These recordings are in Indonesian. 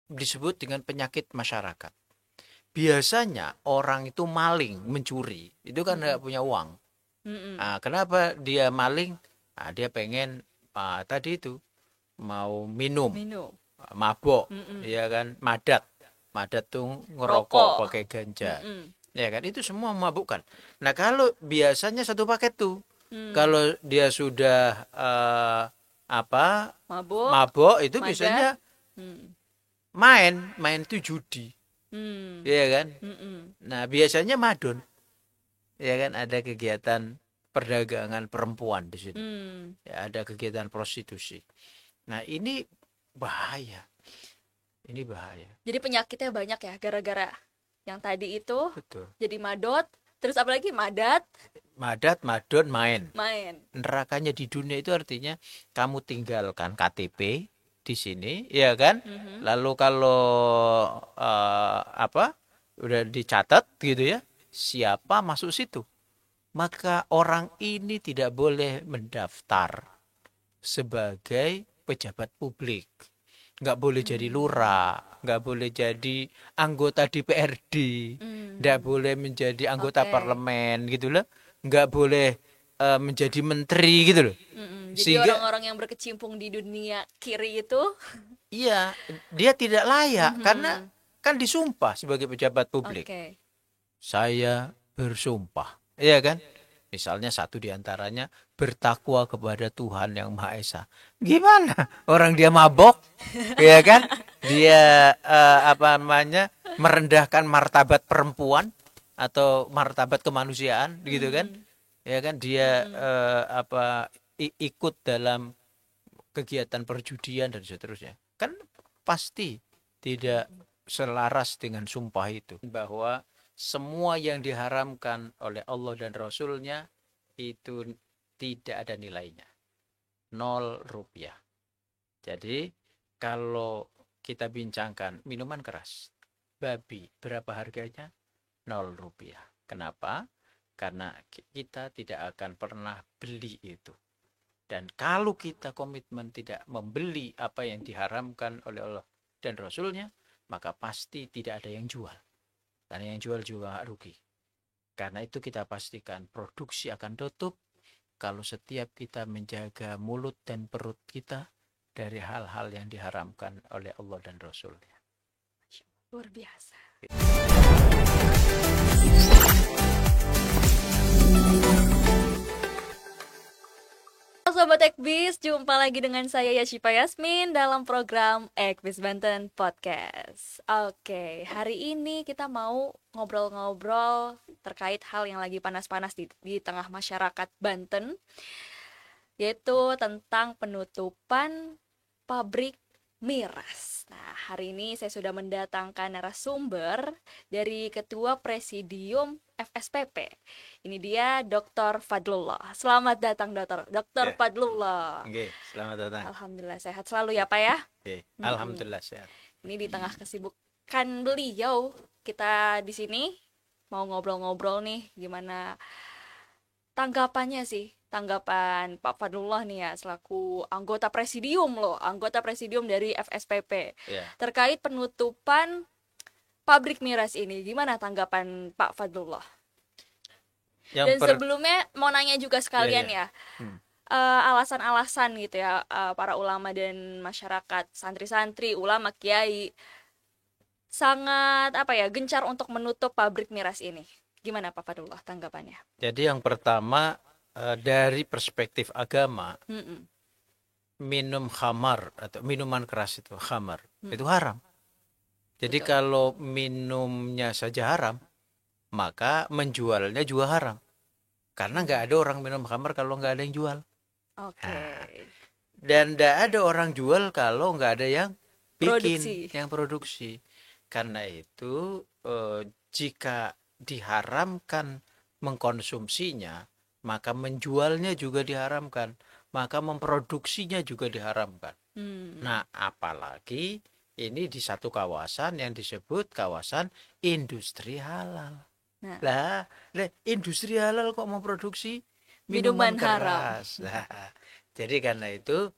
disebut dengan penyakit masyarakat. Biasanya orang itu maling, mencuri, itu kan nggak punya uang. Nah, kenapa dia maling? Nah, dia pengen tadi itu mau minum, Minum. mabok, Mm-mm. ya kan, madat. Madat tuh ngerokok Rokok. pakai ganja. Mm-mm. Ya kan, itu semua memabukkan. Nah, kalau biasanya satu paket tuh, Mm. kalau dia sudah Mabuk, mabok itu madat. biasanya Mm. main itu judi, Mm. ya kan. Mm-mm. Nah, biasanya madon, ya kan, ada kegiatan perdagangan perempuan di situ. Mm. Ya, ada kegiatan prostitusi. Nah, ini bahaya. Ini bahaya. Jadi penyakitnya banyak ya gara-gara yang tadi itu Betul. jadi madot, terus apalagi madat, Madat, madon, main. main. Nerakanya di dunia itu artinya kamu tinggalkan KTP di sini, ya kan? Mhm. Lalu kalau udah dicatat gitu ya, siapa masuk situ, maka orang ini tidak boleh mendaftar sebagai pejabat publik, nggak boleh jadi lurah, nggak boleh jadi anggota DPRD, nggak Hmm. boleh menjadi anggota Oke. parlemen gitu loh, nggak boleh menjadi menteri gitu loh. Mm-mm. Jadi Sehingga orang-orang yang berkecimpung di dunia kiri itu, iya, dia tidak layak karena mhm. kan disumpah sebagai pejabat publik. Oke. Saya bersumpah, iya kan? Misalnya satu diantaranya bertakwa kepada Tuhan yang Maha Esa. Gimana? Orang dia mabok, ya kan? Dia merendahkan martabat perempuan atau martabat kemanusiaan, gitu kan? Mm-mm. Ya kan? Dia Mm-mm. ikut dalam kegiatan perjudian dan seterusnya. Kan pasti tidak selaras dengan sumpah itu. Bahwa semua yang diharamkan oleh Allah dan Rasulnya itu tidak ada nilainya. 0 rupiah. Jadi kalau kita bincangkan minuman keras, babi, berapa harganya? 0 rupiah. Kenapa? Karena kita tidak akan pernah beli itu. Dan kalau kita komitmen tidak membeli apa yang diharamkan oleh Allah dan Rasulnya, maka pasti tidak ada yang jual. Karena yang jual juga rugi. Karena itu kita pastikan produksi akan tutup kalau setiap kita menjaga mulut dan perut kita dari hal-hal yang diharamkan oleh Allah dan Rasulnya. Luar biasa. Halo Sobat Ekbis, jumpa lagi dengan saya Yashipa Yasmin dalam program Ekbis Banten Podcast. Oke, hari ini kita mau ngobrol-ngobrol terkait hal yang lagi panas-panas di tengah masyarakat Banten, yaitu tentang penutupan pabrik miras. Nah, hari ini saya sudah mendatangkan narasumber dari Ketua Presidium FSPP. Ini dia Dr. Fadlullah. Selamat datang Dr. Ya, Fadlullah. oke, selamat datang. Alhamdulillah sehat selalu ya Pak ya. Oke, Mm-mm. alhamdulillah sehat. Ini di tengah kesibukan beliau, kita di sini mau ngobrol-ngobrol nih gimana tanggapannya sih, tanggapan Pak Fadlullah nih ya selaku anggota presidium dari FSPP Ya. terkait penutupan pabrik miras ini. Gimana tanggapan Pak Fadlullah? Dan sebelumnya mau nanya juga sekalian ya, alasan-alasan gitu ya, para ulama dan masyarakat, santri-santri, ulama, kiai sangat gencar untuk menutup pabrik miras ini. Gimana Pak Fadlullah tanggapannya? Jadi yang pertama dari perspektif agama, Mm-mm. minum khamar atau minuman keras itu khamar itu Mm-mm. haram. Jadi Betul. kalau minumnya saja haram, maka menjualnya juga haram. Karena nggak ada orang minum khamar kalau nggak ada yang jual. Oke. Nah, dan nggak ada orang jual kalau nggak ada yang bikin, Produksi. yang produksi. Karena itu jika diharamkan mengkonsumsinya, maka menjualnya juga diharamkan, maka memproduksinya juga diharamkan. Nah, apalagi ini di satu kawasan yang disebut kawasan industri halal. Nah, Lah, industri halal kok memproduksi minuman minuman haram. keras. Nah, jadi karena itu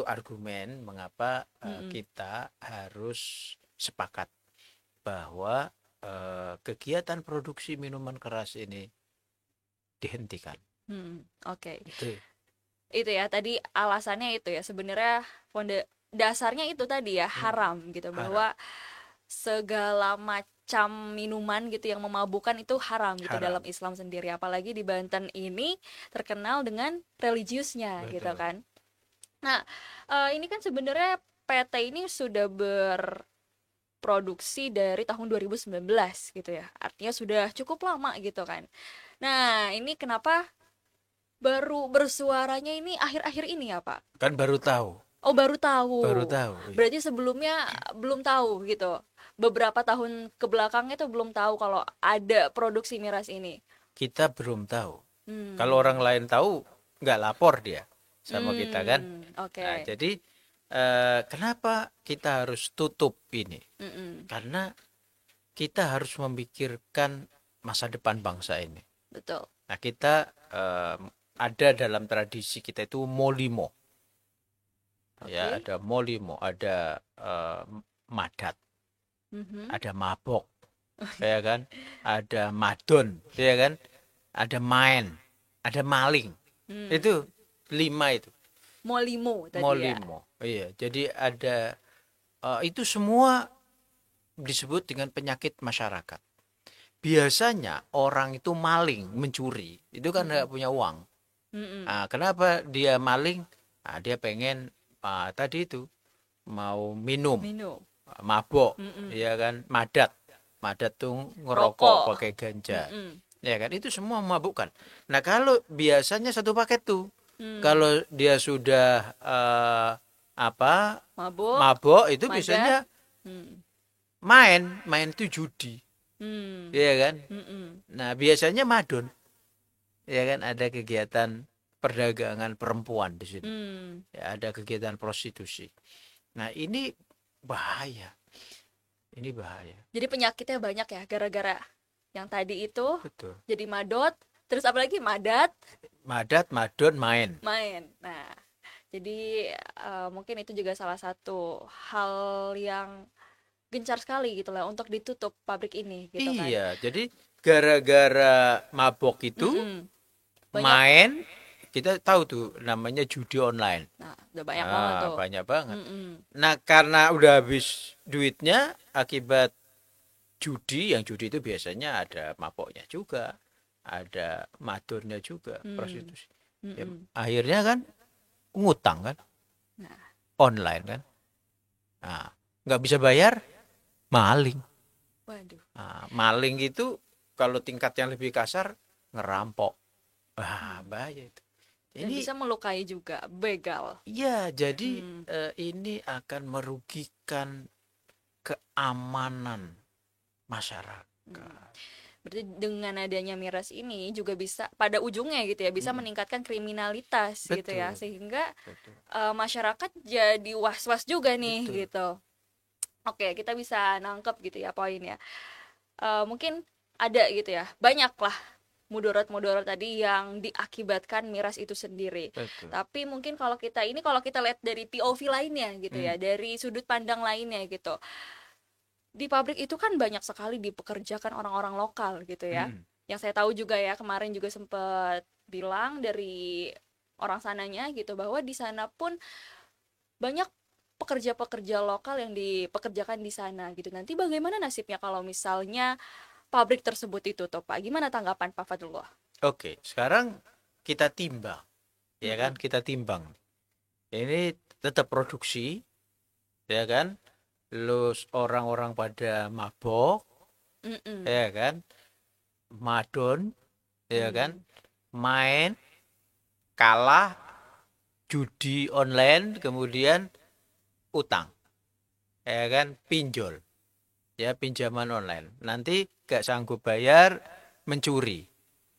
argumen mengapa kita harus sepakat bahwa kegiatan produksi minuman keras ini dihentikan. Oke. Itu. Itu ya tadi alasannya itu ya sebenarnya dasarnya itu tadi ya haram gitu, Haram. bahwa segala macam minuman gitu yang memabukkan itu haram gitu Haram. dalam Islam sendiri, apalagi di Banten ini terkenal dengan religiusnya gitu Betul. kan. Nah, ini kan sebenarnya PT ini sudah berproduksi dari tahun 2019 gitu ya. Artinya sudah cukup lama gitu kan. Nah, ini kenapa baru bersuaranya ini akhir-akhir ini ya, Pak? Kan baru tahu. Oh, baru tahu. Baru tahu. Iya. Berarti sebelumnya belum tahu gitu. Beberapa tahun ke belakang itu belum tahu kalau ada produksi miras ini. Kita belum tahu. Kalau Hmm. orang lain tahu, nggak lapor dia sama kita kan. Oke. Nah, jadi kenapa kita harus tutup ini? Mm-mm. Karena kita harus memikirkan masa depan bangsa ini. Betul. Nah, kita ada dalam tradisi kita itu molimo. Ya, Oke. ada molimo, ada madat, Mhm. ada mabok, ya kan? Ada madon, ya kan? Ada main, ada maling. Hmm. Itu 5 itu. Molimo tadi ya. Molimo. Iya, jadi ada itu semua disebut dengan penyakit masyarakat. Biasanya orang itu maling, mencuri, itu kan nggak punya uang. Mm-mm. Nah, kenapa dia maling? Nah, dia pengen tadi itu mau minum, Minum. mabok, Mm-mm. ya kan, madat. Madat tuh ngerokok Rokok. pakai ganja. Mm-mm. Ya kan, itu semua memabukkan. Nah, kalau biasanya satu paket tuh, Hmm. kalau dia sudah Mabuk. mabok itu Madat. biasanya Hmm. main itu judi, Hmm. ya kan. Mm-mm. Nah, biasanya madon, ya kan, ada kegiatan perdagangan perempuan di situ. Hmm. Ya, ada kegiatan prostitusi. Nah, ini bahaya. Ini bahaya. Jadi penyakitnya banyak ya gara-gara yang tadi itu. Betul. Jadi madot, terus apalagi madat, Madat, madon, main. Nah, jadi mungkin itu juga salah satu hal yang gencar sekali gitu lah untuk ditutup pabrik ini gitu kan. Iya, jadi gara-gara mabok itu Mm-mm. Banyak. main, kita tahu tuh namanya judi online. Nah, udah banyak banget tuh. Banyak banget. Mm-mm. Nah, karena udah habis duitnya akibat judi, yang judi itu biasanya ada maboknya juga, ada madurnya juga, prostitusi. Ya, Mm-mm. akhirnya kan ngutang kan, Nah, online kan. Nah, nggak bisa bayar, maling. waduh. Nah, maling itu kalau tingkat yang lebih kasar ngerampok. Wah, bahaya itu. Dan Ini bisa melukai juga, begal. ya, jadi Hmm. ini akan merugikan keamanan masyarakat. Berarti dengan adanya miras ini juga bisa pada ujungnya gitu ya, bisa meningkatkan kriminalitas gitu ya, Betul. sehingga Betul. masyarakat jadi was-was juga nih Betul. gitu. Oke, kita bisa nangkep gitu ya poinnya. Mungkin ada gitu ya, banyak lah mudarat-mudarat tadi yang diakibatkan miras itu sendiri. Betul. Tapi mungkin kalau kita lihat dari POV lainnya gitu ya, dari sudut pandang lainnya gitu. Di pabrik itu kan banyak sekali dipekerjakan orang-orang lokal gitu ya. Yang saya tahu juga ya, kemarin juga sempat bilang dari orang sananya gitu, bahwa di sana pun banyak pekerja-pekerja lokal yang dipekerjakan di sana gitu. Nanti bagaimana nasibnya kalau misalnya pabrik tersebut ditutup, Pak? Gimana tanggapan Pak Fadlullah? Oke, sekarang kita timbang, ya kan? Kita timbang. Ini tetap produksi, ya kan? Terus orang-orang pada mabok, Mm-mm. ya kan? Madon, ya kan? Main, kalah, judi online, kemudian utang, ya kan? Pinjol, ya, pinjaman online. Nanti gak sanggup bayar, mencuri,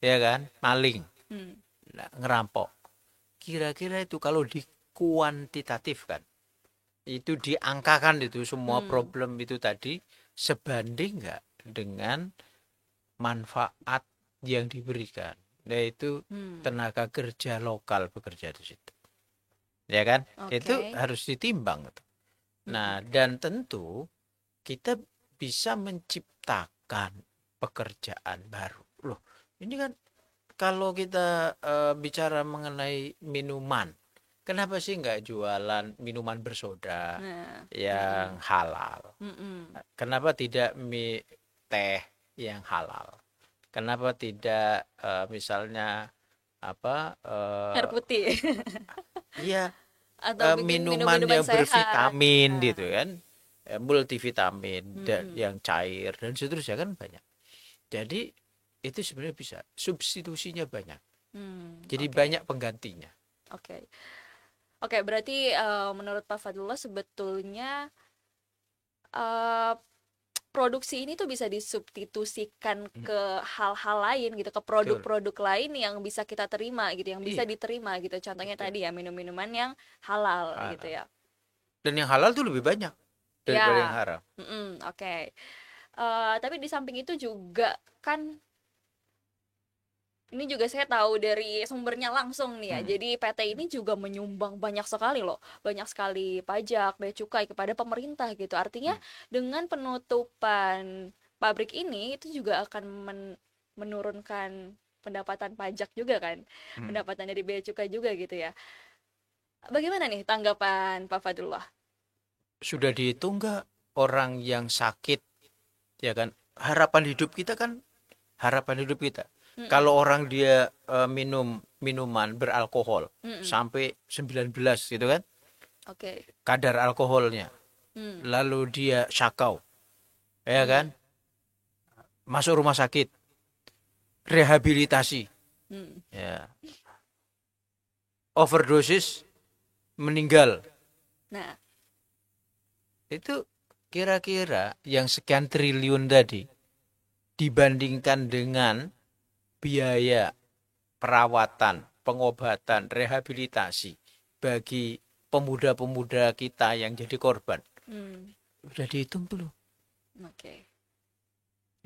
ya kan? Maling, ngerampok. Kira-kira itu kalau dikuantitatifkan, itu diangkakan itu semua problem itu tadi, sebanding nggak dengan manfaat yang diberikan, yaitu tenaga kerja lokal bekerja di situ, ya kan? Itu harus ditimbang. Nah, dan tentu kita bisa menciptakan pekerjaan baru. Loh, ini kan kalau kita bicara mengenai minuman, kenapa sih nggak jualan minuman bersoda Nah, yang halal? mm-mm. Kenapa tidak teh yang halal? Kenapa tidak misalnya apa Air putih ya atau bikin minuman minum-minuman yang sehat. bervitamin Nah, gitu kan, multivitamin dan mm-mm. yang cair dan seterusnya kan banyak. Jadi itu sebenarnya bisa substitusinya banyak. Jadi Oke, banyak penggantinya. oke, oke. Berarti menurut Pak Fadlullah sebetulnya eh, produksi ini tuh bisa disubstitusikan Hmm, ke hal-hal lain gitu, ke betul. produk-produk lain yang bisa kita terima gitu, yang bisa Iya, diterima gitu. Contohnya betul. tadi ya minuman-minuman yang halal gitu Halal. ya. Dan yang halal tuh lebih banyak daripada yang Ya, haram. oke. Tapi di samping itu juga kan ini juga saya tahu dari sumbernya langsung nih ya. Hmm, Jadi PT ini juga menyumbang banyak sekali loh, banyak sekali pajak, bea cukai kepada pemerintah gitu. Artinya hmm, dengan penutupan pabrik ini itu juga akan menurunkan pendapatan pajak juga kan, hmm. pendapatan dari bea cukai juga gitu ya. Bagaimana nih tanggapan Pak Fadullah? Sudah dihitung nggak orang yang sakit, ya kan? Harapan hidup kita kan harapan hidup kita. Mm-mm, Kalau orang dia minum minuman beralkohol mm-mm, sampai 19 gitu kan, oke. kadar alkoholnya, Mm, lalu dia syakau, ya mm, kan? Masuk rumah sakit, rehabilitasi, mm. ya. Overdosis, meninggal. Nah, Itu kira-kira yang sekian triliun tadi dibandingkan dengan biaya perawatan, pengobatan, rehabilitasi bagi pemuda-pemuda kita yang jadi korban. mm, Udah dihitung belum? oke.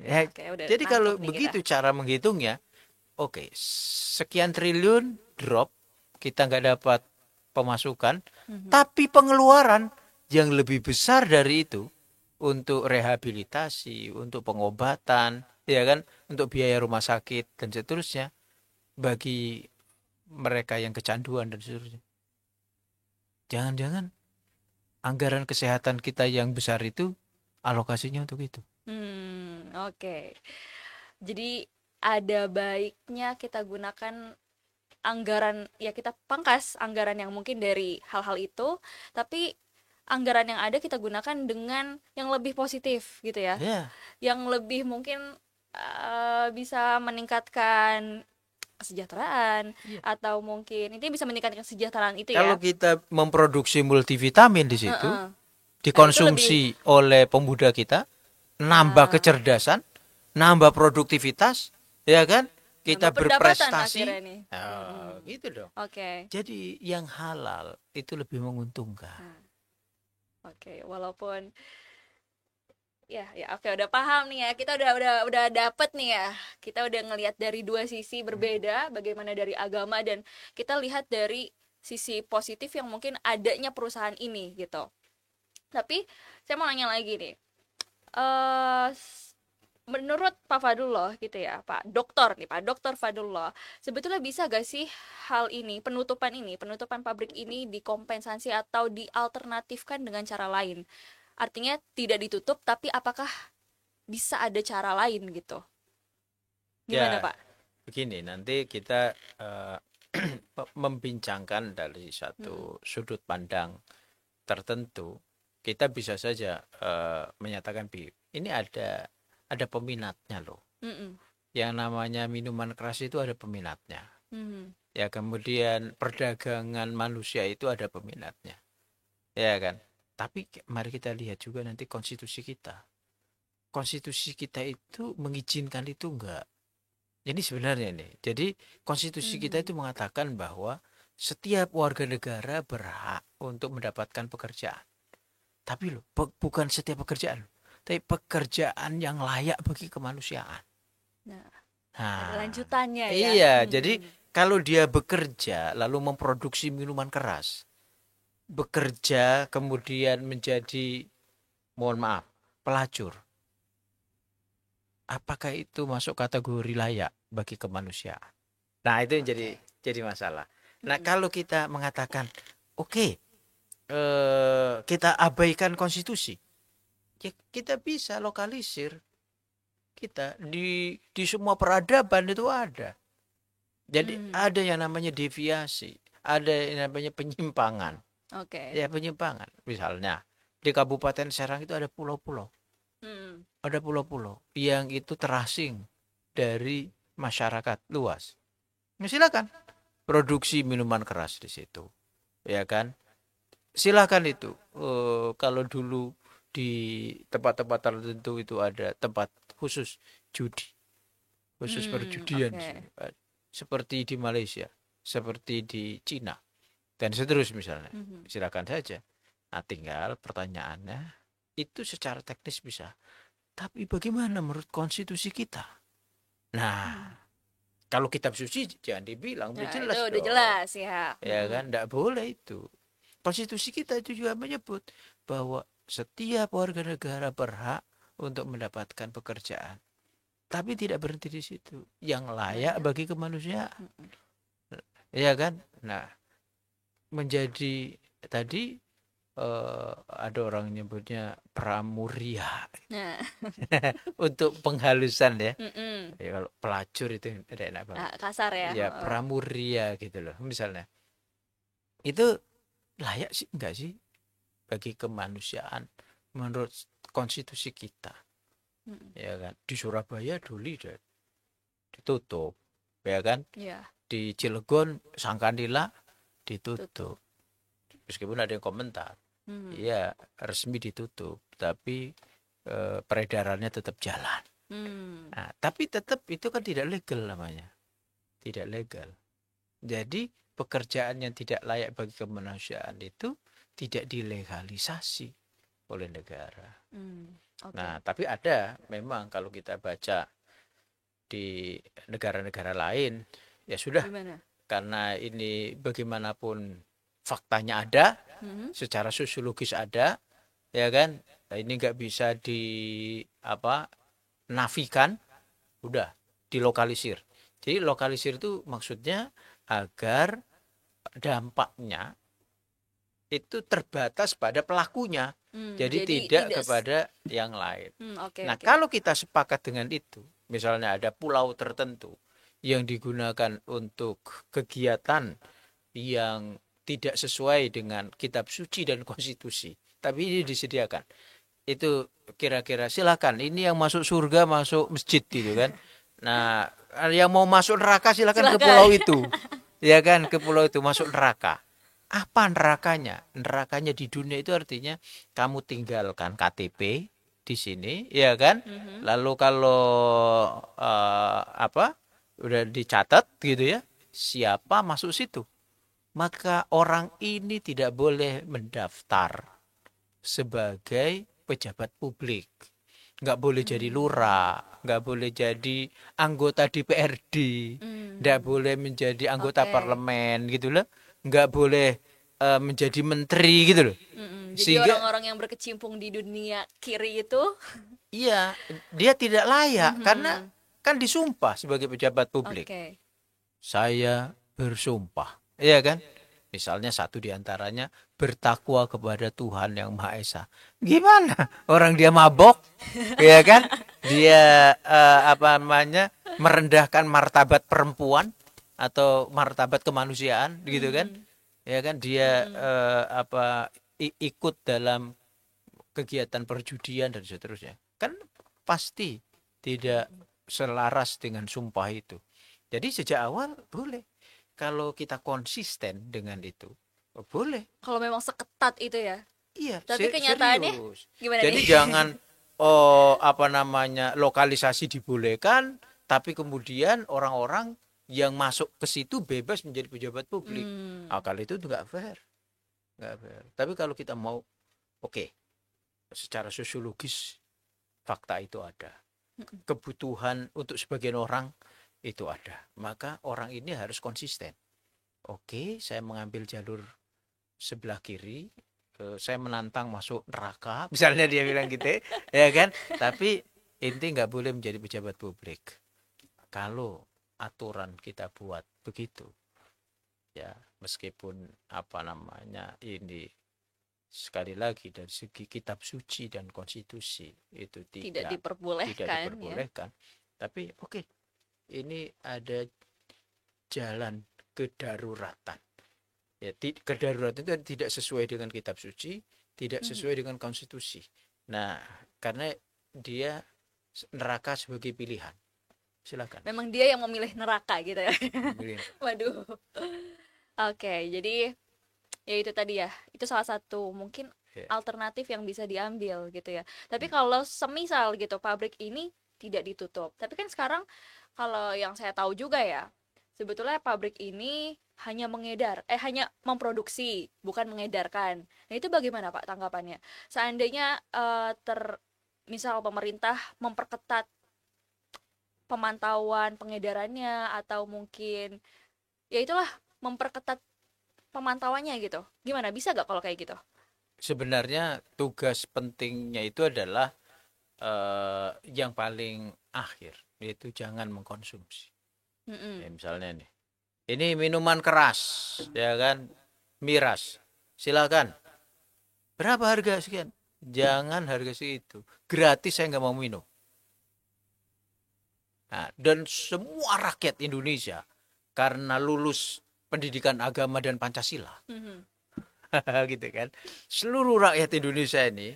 Ya, Oke, udah jadi kalau nangkep nih kita. begitu cara menghitungnya, oke, sekian triliun drop, kita nggak dapat pemasukan, Mhm. tapi pengeluaran yang lebih besar dari itu untuk rehabilitasi, untuk pengobatan, ya kan, untuk biaya rumah sakit dan seterusnya bagi mereka yang kecanduan dan seterusnya. Jangan-jangan anggaran kesehatan kita yang besar itu alokasinya untuk itu. Oke. Jadi ada baiknya kita gunakan anggaran, ya kita pangkas anggaran yang mungkin dari hal-hal itu, tapi anggaran yang ada kita gunakan dengan yang lebih positif gitu ya. Ya, Yang lebih mungkin bisa meningkatkan kesejahteraan iya. atau mungkin ini bisa meningkatkan kesejahteraan itu Kalau ya. kita memproduksi multivitamin di situ, Heeh. Nah, itu lebih dikonsumsi oleh pemuda kita, nambah ah, kecerdasan, nambah produktivitas, ya kan? nambah Kita pendapatan berprestasi, akhirnya nih. gitu dong. Oke. Jadi yang halal itu lebih menguntungkan. Nah, oke, walaupun ya ya oke udah paham nih ya. Kita udah dapet nih ya. Kita udah ngelihat dari dua sisi berbeda bagaimana dari agama dan kita lihat dari sisi positif yang mungkin adanya perusahaan ini gitu. Tapi saya mau nanya lagi nih. Eh menurut Pak Fadullah gitu ya, Pak Dokter nih, Pak Dokter Fadullah, sebetulnya bisa gak sih hal ini, penutupan pabrik ini dikompensasi atau dialternatifkan dengan cara lain? Artinya tidak ditutup, tapi apakah bisa ada cara lain gitu? Gimana Ya, Pak? begini, nanti kita membincangkan dari Mm-mm. satu sudut pandang tertentu. Kita bisa saja menyatakan ini ada peminatnya loh. Mm-mm. Yang namanya minuman keras itu ada peminatnya. Mhm. Ya, kemudian perdagangan manusia itu ada peminatnya. Ya kan? Tapi mari kita lihat juga nanti konstitusi kita. Konstitusi kita itu mengizinkan itu enggak? Jadi sebenarnya nih. Jadi konstitusi kita Mhm. itu mengatakan bahwa setiap warga negara berhak untuk mendapatkan pekerjaan. Tapi loh, bukan setiap pekerjaan, tapi pekerjaan yang layak bagi kemanusiaan. Nah, ada Nah, lanjutannya ya. iya, jadi Mhm. kalau dia bekerja lalu memproduksi minuman keras, bekerja kemudian menjadi, mohon maaf, pelacur, apakah itu masuk kategori layak bagi kemanusiaan? Nah, itu yang jadi masalah. Nah, kalau kita mengatakan oke, kita abaikan konstitusi, ya kita bisa lokalisir kita di semua peradaban itu ada. Jadi ada yang namanya deviasi, ada yang namanya penyimpangan. Oke. Ya, penyimpangan. Misalnya di Kabupaten Serang itu ada pulau-pulau. Ada pulau-pulau yang itu terasing dari masyarakat luas. Nah, silakan produksi minuman keras di situ, ya kan? Silakan itu. Kalau dulu di tempat-tempat tertentu itu ada tempat khusus judi, khusus perjudian, Oke. seperti di Malaysia, seperti di Cina, dan seterusnya misalnya. Silakan saja. Nah, tinggal pertanyaannya itu secara teknis bisa. Tapi bagaimana menurut konstitusi kita? Nah, kalau kitab suci jangan dibilang, udah Nah, itu jelas udah dong. jelas ya. Ya kan, enggak boleh itu. Konstitusi kita itu juga menyebut bahwa setiap warga negara berhak untuk mendapatkan pekerjaan. Tapi tidak berhenti di situ. Yang layak Banyak. bagi kemanusiaan. Ya kan? Nah, menjadi tadi ada orang nyebutnya pramuria. Nah, Untuk penghalusan ya. mm-mm. Ya kalau pelacur itu tidak enak banget. Kasar ya. Ya pramuria gitu loh. Misalnya. Itu layak sih enggak sih bagi kemanusiaan menurut konstitusi kita. Ya kan? Di Surabaya dulu ditutup. Ya kan? Iya. Di Cilegon Sangkanila Tutup. ditutup. Meskipun ada yang komentar. Iya, resmi ditutup, tapi peredarannya tetap jalan. Nah, tapi tetap itu kan tidak legal namanya. Tidak legal. Jadi pekerjaan yang tidak layak bagi kemanusiaan itu tidak dilegalisasi oleh negara. Okay. Nah, tapi ada memang kalau kita baca di negara-negara lain, ya sudah. Gimana? Karena ini bagaimanapun faktanya ada, secara sosiologis ada, ya kan? Nah, ini nggak bisa nafikan, udah dilokalisir. Jadi lokalisir itu maksudnya agar dampaknya itu terbatas pada pelakunya. Jadi tidak kepada yang lain. Nah, kalau kita sepakat dengan itu, misalnya ada pulau tertentu yang digunakan untuk kegiatan yang tidak sesuai dengan kitab suci dan konstitusi, tapi ini disediakan. Itu kira-kira silakan, ini yang masuk surga masuk masjid gitu kan. Nah, yang mau masuk neraka silakan ke pulau itu. Ya kan, ke pulau itu masuk neraka. Apa nerakanya? Nerakanya di dunia itu artinya kamu tinggalkan KTP di sini, ya kan? Lalu kalau udah dicatat gitu ya, siapa masuk situ, maka orang ini tidak boleh mendaftar sebagai pejabat publik. Nggak boleh jadi lurah, nggak boleh jadi anggota DPRD, nggak boleh menjadi anggota parlemen gitu loh, nggak boleh menjadi menteri gitu loh. Jadi orang-orang yang berkecimpung di dunia kiri itu, iya, dia tidak layak karena kan disumpah sebagai pejabat publik. Saya bersumpah, iya kan? Misalnya satu diantaranya bertakwa kepada Tuhan yang Maha Esa. Gimana? Orang dia mabok, ya kan? Dia merendahkan martabat perempuan atau martabat kemanusiaan, gitu kan? Ya kan? Dia ikut dalam kegiatan perjudian dan seterusnya. Kan pasti tidak selaras dengan sumpah itu. Jadi sejak awal boleh. Kalau kita konsisten dengan itu, boleh. Kalau memang seketat itu ya. Iya, tapi kenyataannya serius. gimana Jadi nih? jangan lokalisasi dibolehkan, tapi kemudian orang-orang yang masuk ke situ bebas menjadi pejabat publik. Kalau itu nggak fair. Nggak fair. Tapi kalau kita mau, oke, secara sosiologis fakta itu ada. Kebutuhan untuk sebagian orang itu ada. Maka orang ini harus konsisten. Oke, saya mengambil jalur sebelah kiri, saya menantang masuk neraka, misalnya dia bilang gitu, ya kan? Tapi inti nggak boleh menjadi pejabat publik. Kalau aturan kita buat begitu, ya meskipun apa namanya ini sekali lagi dari segi kitab suci dan konstitusi itu Tidak tidak diperbolehkan ya. diperbolehkan, tapi oke, ini ada jalan kedaruratan. Ya, kedaruratan itu tidak sesuai dengan kitab suci, tidak sesuai dengan konstitusi. Nah, karena dia neraka sebagai pilihan. Silakan. Memang dia yang memilih neraka gitu ya. Pilih. Waduh. Oke, jadi ya itu tadi ya. Itu salah satu mungkin Ya. alternatif yang bisa diambil gitu ya. Tapi kalau semisal gitu pabrik ini tidak ditutup. Tapi kan sekarang kalau yang saya tahu juga ya, sebetulnya pabrik ini hanya memproduksi, bukan mengedarkan. Nah, itu bagaimana Pak tanggapannya? Seandainya misal pemerintah memperketat pemantauan pengedarannya atau mungkin ya itulah memperketat pemantauannya gitu. Gimana bisa gak kalau kayak gitu? Sebenarnya tugas pentingnya itu adalah yang paling akhir, yaitu jangan mengkonsumsi. Ya, misalnya nih, ini minuman keras, ya kan, miras, silakan. Berapa harga sekian? Jangan harga segitu. Gratis saya nggak mau minum. Nah, dan semua rakyat Indonesia karena lulus pendidikan agama dan Pancasila, gitu kan. Seluruh rakyat Indonesia ini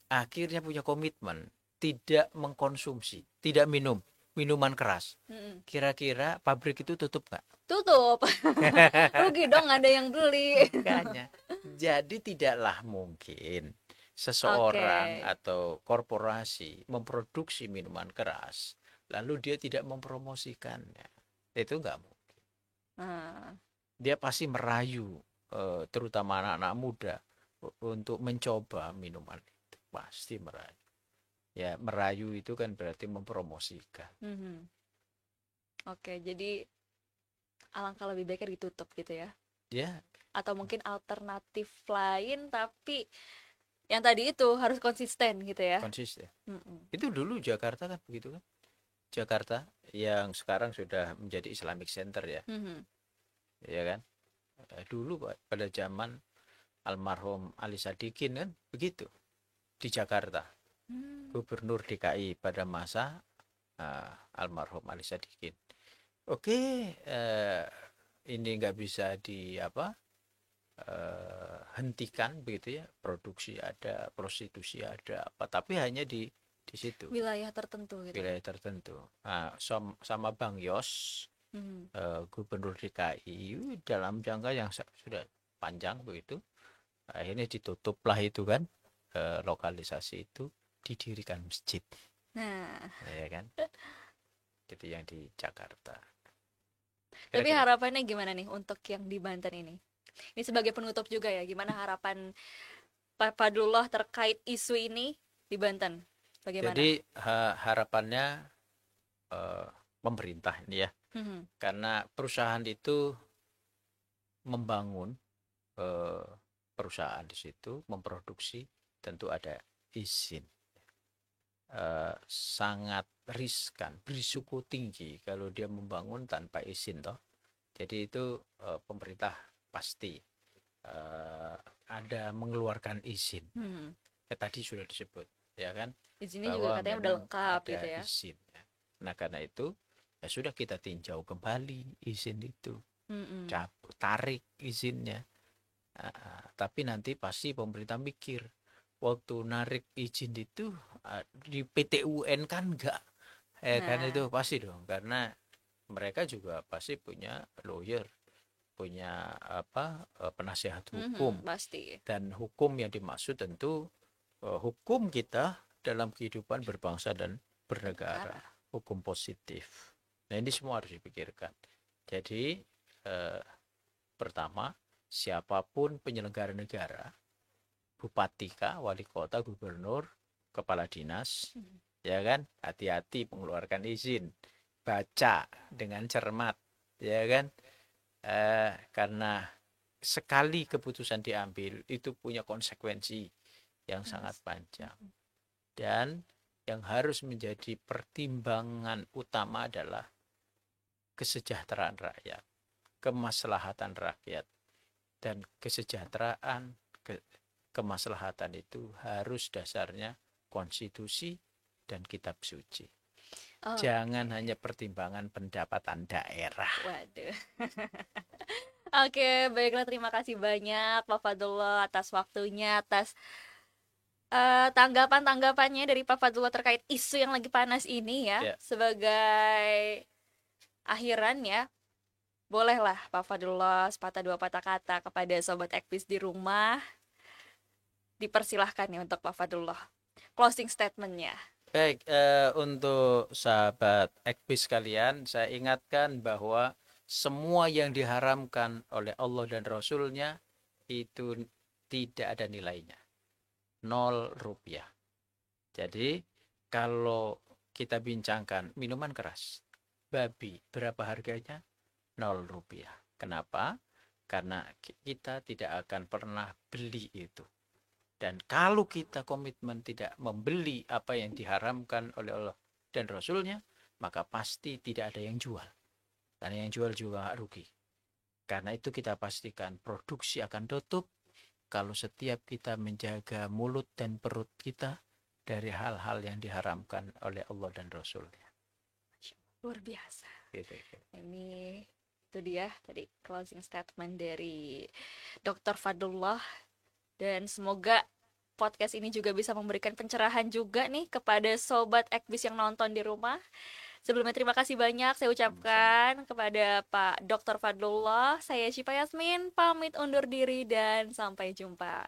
akhirnya punya komitmen tidak mengkonsumsi, tidak minum minuman keras. Kira-kira pabrik itu tutup nggak? Tutup. Rugi dong ada yang beli. Makanya, jadi tidaklah mungkin seseorang Oke. atau korporasi memproduksi minuman keras, lalu dia tidak mempromosikannya. Itu nggak mungkin. Nah, Dia pasti merayu, terutama anak-anak muda, untuk mencoba minuman itu. Pasti merayu. Ya, merayu itu kan berarti mempromosikan. oke, jadi alangkah lebih baiknya ditutup gitu ya. Ya, Atau mungkin alternatif lain tapi yang tadi itu harus konsisten gitu ya. konsisten. Itu dulu Jakarta kan begitu kan? Jakarta yang sekarang sudah menjadi Islamic Center ya. Ya kan? Dulu pada zaman almarhum Ali Sadikin kan begitu di Jakarta. Gubernur DKI pada masa almarhum Ali Sadikin. Oke, ini nggak bisa hentikan begitu ya, produksi ada, prostitusi ada, tapi hanya di situ, Wilayah tertentu gitu. wilayah tertentu. Nah, sama Bang Yos, Gubernur DKI dalam jangka yang sudah panjang begitu, akhirnya ditutuplah itu kan, lokalisasi itu, didirikan masjid. Nah, Ya kan, itu yang di Jakarta. tapi Kira-kira. harapannya gimana nih untuk yang di Banten ini? Ini sebagai penutup juga ya, gimana harapan Pak Padullah terkait isu ini di Banten? Bagaimana? Jadi harapannya pemerintah ini ya, karena perusahaan itu membangun perusahaan di situ, memproduksi, tentu ada izin. Sangat riskan, berisiko tinggi kalau dia membangun tanpa izin toh. Jadi itu pemerintah pasti ada mengeluarkan izin. Tadi sudah disebut ya kan, Izinnya bahwa juga katanya udah memang lengkap ada gitu ya. izin. Nah karena itu ya sudah kita tinjau kembali izin itu, tarik izinnya. Tapi nanti pasti pemerintah mikir, waktu narik izin itu di PT UN kan enggak, kan itu pasti dong, karena mereka juga pasti punya lawyer, punya penasihat hukum, pasti. dan hukum yang dimaksud tentu hukum kita dalam kehidupan berbangsa dan bernegara, hukum positif. Nah ini semua harus dipikirkan. Jadi pertama, siapapun penyelenggara negara, bupati kah, wali kota, gubernur, kepala dinas, ya kan, hati-hati mengeluarkan izin, baca dengan cermat, ya kan, karena sekali keputusan diambil itu punya konsekuensi yang sangat panjang. Dan yang harus menjadi pertimbangan utama adalah kesejahteraan rakyat, kemaslahatan rakyat. Dan kesejahteraan, kemaslahatan itu harus dasarnya konstitusi dan kitab suci. Jangan hanya pertimbangan pendapatan daerah. Waduh. Oke, baiklah, terima kasih banyak Pak Fadlullah atas waktunya, atas tanggapan-tanggapannya dari Pak Fadlullah terkait isu yang lagi panas ini ya. Sebagai akhiran ya, bolehlah Pak Fadlullah sepatah dua patah kata kepada sobat Ekvis di rumah. Dipersilahkan ya untuk Pak Fadlullah closing statementnya. Baik, untuk sahabat Ekvis kalian, saya ingatkan bahwa semua yang diharamkan oleh Allah dan Rasulnya itu tidak ada nilainya, 0 rupiah. Jadi kalau kita bincangkan minuman keras, babi, berapa harganya? 0 rupiah. Kenapa? Karena kita tidak akan pernah beli itu. Dan kalau kita komitmen tidak membeli apa yang diharamkan oleh Allah dan Rasulnya, maka pasti tidak ada yang jual. Karena yang jual juga rugi. Karena itu kita pastikan produksi akan tutup kalau setiap kita menjaga mulut dan perut kita dari hal-hal yang diharamkan oleh Allah dan Rasulnya. Luar biasa. Gitu. Ini itu dia tadi closing statement dari Dr. Fadlullah. Dan semoga podcast ini juga bisa memberikan pencerahan juga nih kepada sobat Ekvis yang nonton di rumah. Sebelumnya terima kasih banyak saya ucapkan kepada Pak Dr. Fadlullah. Saya Syifa Yasmin, pamit undur diri dan sampai jumpa.